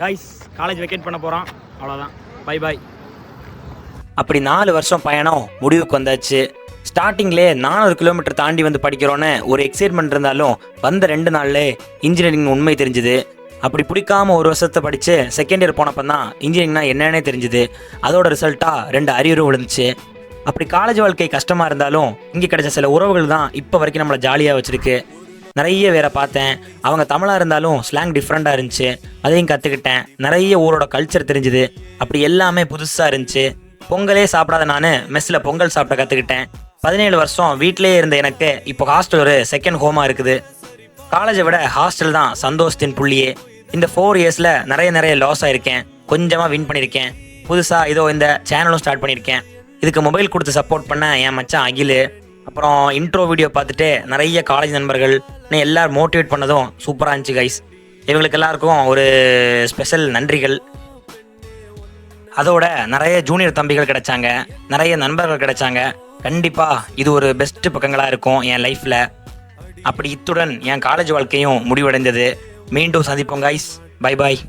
Guys college vacate பண்ண போகிறோம், அவ்வளோதான். Bye bye. அப்படி 4 வருஷம் பயணம் முடிவுக்கு வந்தாச்சு. ஸ்டார்டிங்லேயே 400 கிலோமீட்டர் தாண்டி வந்து படிக்கிறோன்னு ஒரு எக்ஸைட்மெண்ட் இருந்தாலும் வந்த 2 நாள்லே இன்ஜினியரிங் உண்மை தெரிஞ்சுது. அப்படி பிடிக்காம ஒரு வருஷத்தை படித்து செகண்ட் இயர் போனப்போ தான் இன்ஜினியரிங்னா என்னன்னே தெரிஞ்சுது. அதோட ரிசல்ட்டாக 2 அரியரும் விழுந்துச்சு. அப்படி காலேஜ் வாழ்க்கை கஷ்டமாக இருந்தாலும் இங்கே கிடைச்ச சில உறவுகள் தான் இப்போ வரைக்கும் நம்மளை ஜாலியாக வச்சுருக்கு. நிறைய வேற பார்த்தேன். அவங்க தமிழாக இருந்தாலும் ஸ்லாங் டிஃப்ரெண்ட்டாக இருந்துச்சு, அதையும் கற்றுக்கிட்டேன். நிறைய ஊரோட கல்ச்சர் தெரிஞ்சுது. அப்படி எல்லாமே புதுசாக இருந்துச்சு. பொங்கலே சாப்பிடாத நான் மெஸ்ஸில் பொங்கல் சாப்பிட கற்றுக்கிட்டேன். 17 வருஷம் வீட்டிலே இருந்த எனக்கு இப்போ ஹாஸ்டல் ஒரு செகண்ட் ஹோமாக இருக்குது. காலேஜை விட ஹாஸ்டல் தான் சந்தோஷத்தின் புள்ளியே. இந்த 4 இயர்ஸில் நிறைய லாஸ் ஆகிருக்கேன், கொஞ்சமாக வின் பண்ணியிருக்கேன். புதுசாக இதோ இந்த சேனலும் ஸ்டார்ட் பண்ணியிருக்கேன். இதுக்கு மொபைல் கொடுத்து சப்போர்ட் பண்ண என் மச்சான் அகில், அப்புறம் இன்ட்ரோ வீடியோ பார்த்துட்டு நிறைய காலேஜ் நண்பர்கள் எல்லோரும் மோட்டிவேட் பண்ணதும் சூப்பராக இருந்துச்சு கைஸ். இவங்களுக்கு எல்லாருக்கும் ஒரு ஸ்பெஷல் நன்றிகள். அதோட நிறைய ஜூனியர் தம்பிகள் கிடைச்சாங்க, நிறைய நண்பர்கள் கிடைச்சாங்க. கண்டிப்பாக இது ஒரு பெஸ்ட் பக்கங்களாக இருக்கும் என் லைஃப்பில். அப்படி இத்துடன் என் காலேஜ் வாழ்க்கையும் முடிவடைந்தது. மீண்டும் சந்திப்போம் கைஸ். Bye bye.